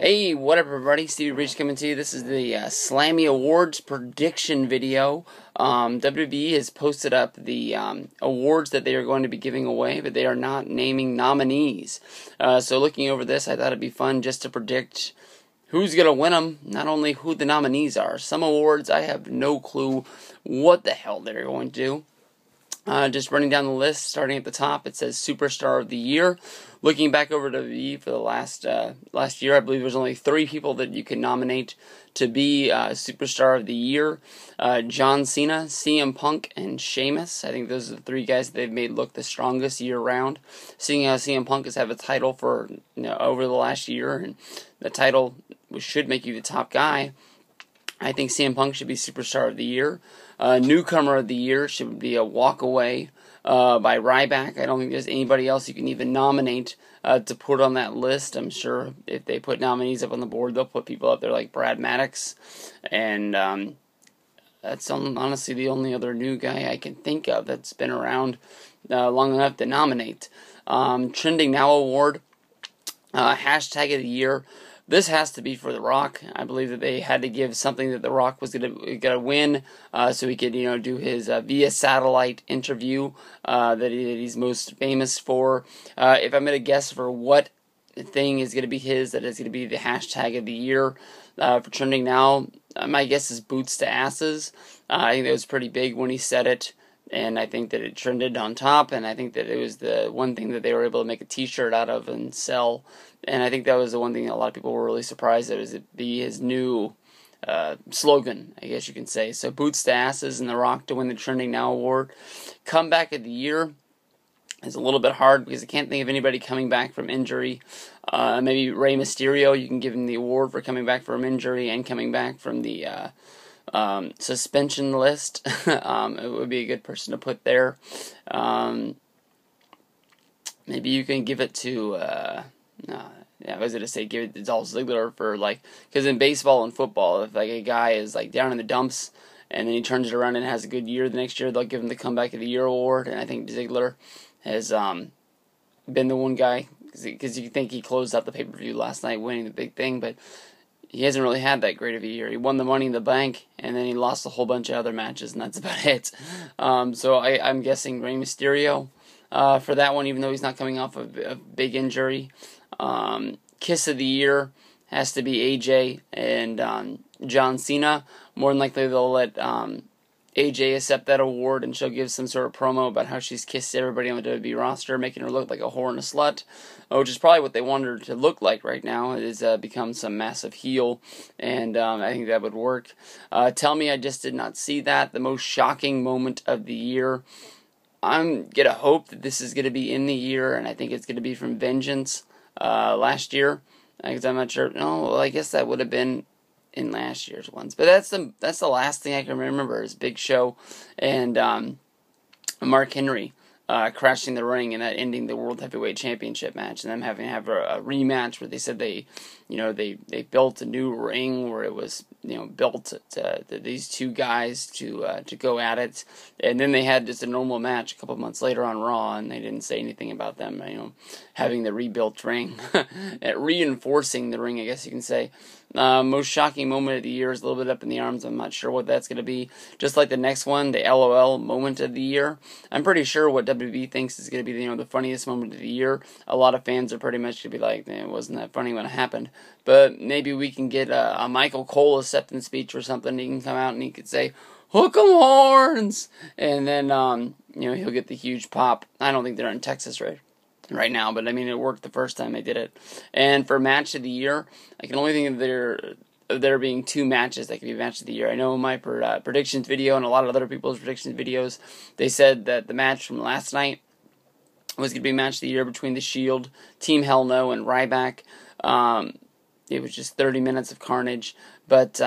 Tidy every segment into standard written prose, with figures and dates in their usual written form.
Hey, what up everybody, steviebreech coming to you. This is the Slammy Awards prediction video. WWE has posted up the awards that they are going to be giving away, but they are not naming nominees. So looking over this, I thought it'd be fun just to predict who's going to win them, not only who the nominees are. Some awards, I have no clue what the hell they're going to do. Just running down the list, starting at the top, it says Superstar of the Year. Looking back over WWE for the last year, I believe there's only 3 people that you can nominate to be Superstar of the Year. John Cena, CM Punk, and Sheamus. I think those are the 3 guys that they've made look the strongest year-round. Seeing how CM Punk has had a title for over the last year, and the title should make you the top guy, I think CM Punk should be Superstar of the Year. Newcomer of the Year should be a Walk Away by Ryback. I don't think there's anybody else you can even nominate to put on that list. I'm sure if they put nominees up on the board, they'll put people up there like Brad Maddox. And that's honestly the only other new guy I can think of that's been around long enough to nominate. Trending Now Award, Hashtag of the Year. This has to be for The Rock. I believe that they had to give something that The Rock was gonna win, so he could do his via satellite interview that he's most famous for. If I'm gonna guess for what thing is gonna be his, that is gonna be the hashtag of the year for Trending Now. My guess is boots to asses. I think that was pretty big when he said it. And I think that it trended on top, and I think that it was the one thing that they were able to make a t-shirt out of and sell. And I think that was the one thing that a lot of people were really surprised at, is it be his new slogan, I guess you can say. So boots to asses and The Rock to win the Trending Now Award. Comeback of the Year is a little bit hard because I can't think of anybody coming back from injury. Maybe Rey Mysterio, you can give him the award for coming back from injury and coming back from the suspension list. It would be a good person to put there. Maybe you can give it to I was gonna say give it to Dolph Ziggler for, because in baseball and football, if a guy is down in the dumps and then he turns it around and has a good year the next year, they'll give him the Comeback of the Year award. And I think Ziggler has been the one guy, because you think he closed out the pay-per-view last night winning the big thing, but he hasn't really had that great of a year. He won the Money in the Bank, and then he lost a whole bunch of other matches, and that's about it. So I'm guessing Rey Mysterio for that one, even though he's not coming off of a big injury. Kiss of the Year has to be AJ and John Cena. More than likely they'll let AJ accept that award, and she'll give some sort of promo about how she's kissed everybody on the WWE roster, making her look like a whore and a slut, which is probably what they want her to look like right now, is become some massive heel, and I think that would work. Tell me I just did not see that. The most shocking moment of the year. I'm going to hope that this is going to be in the year, and I think it's going to be from Vengeance last year, because I'm not sure. No, well, I guess that would have been in last year's ones, but that's the last thing I can remember is Big Show and Mark Henry crashing the ring and that ending the World Heavyweight Championship match, and them having to have a rematch where they said they built a new ring where it was built to these two guys to go at it, and then they had just a normal match a couple months later on Raw, and they didn't say anything about them having the rebuilt ring, reinforcing the ring, I guess you can say. Most shocking moment of the year is a little bit up in the arms. I'm not sure what that's going to be. Just like the next one, the LOL moment of the year. I'm pretty sure what WWE thinks is going to be the funniest moment of the year. A lot of fans are pretty much going to be like, it wasn't that funny when it happened. But maybe we can get a Michael Cole acceptance speech or something. He can come out and he could say, "Hook 'em horns!" And then, he'll get the huge pop. I don't think they're in Texas right now, but I mean, it worked the first time they did it. And for match of the year, I can only think of there being 2 matches that could be match of the year. I know in my predictions video and a lot of other people's predictions videos, they said that the match from last night was going to be match of the year between The Shield, Team Hell No, and Ryback. It was just 30 minutes of carnage, but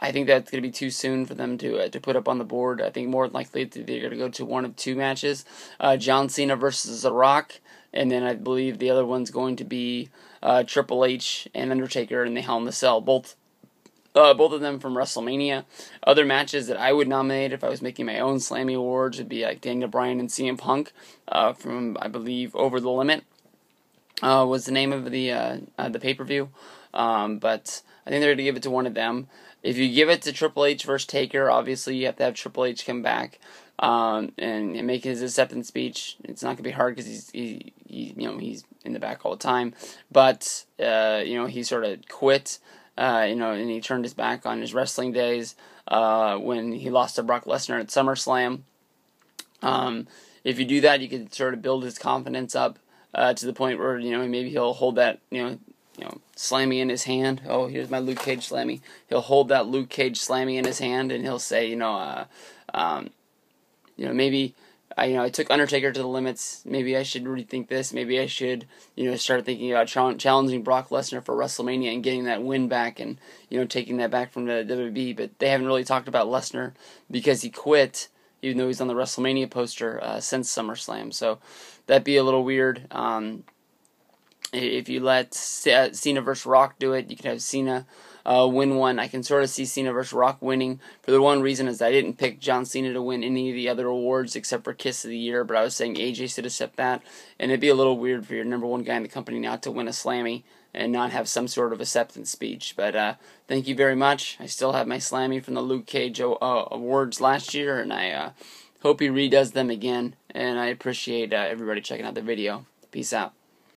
I think that's going to be too soon for them to put up on the board. I think more than likely they're going to go to one of 2 matches. John Cena versus The Rock, and then I believe the other one's going to be Triple H and Undertaker in the Hell in the Cell. Both of them from WrestleMania. Other matches that I would nominate if I was making my own Slammy Awards would be like Daniel Bryan and CM Punk from, I believe, Over the Limit. was the name of the pay-per-view. But I think they're going to give it to one of them. If you give it to Triple H versus Taker, obviously you have to have Triple H come back and make his acceptance speech. It's not going to be hard because he's in the back all the time. But he sort of quit. And he turned his back on his wrestling days when he lost to Brock Lesnar at SummerSlam. If you do that, you can sort of build his confidence up to the point where maybe he'll hold that Slammy in his hand. Oh, here's my Luke Cage Slammy. He'll hold that Luke Cage Slammy in his hand, and he'll say, maybe I took Undertaker to the limits. Maybe I should rethink this. Maybe I should start thinking about challenging Brock Lesnar for WrestleMania and getting that win back, and taking that back from the WWE. But they haven't really talked about Lesnar because he quit, even though he's on the WrestleMania poster since SummerSlam. So that'd be a little weird. If you let Cena versus Rock do it, you could have Cena win one. I can sort of see Cena versus Rock winning for the one reason is I didn't pick John Cena to win any of the other awards except for Kiss of the Year, but I was saying AJ should accept that, and it'd be a little weird for your number one guy in the company not to win a Slammy and not have some sort of acceptance speech. But thank you very much. I still have my Slammy from the Luke Cage awards last year, and I hope he redoes them again, and I appreciate everybody checking out the video. Peace out.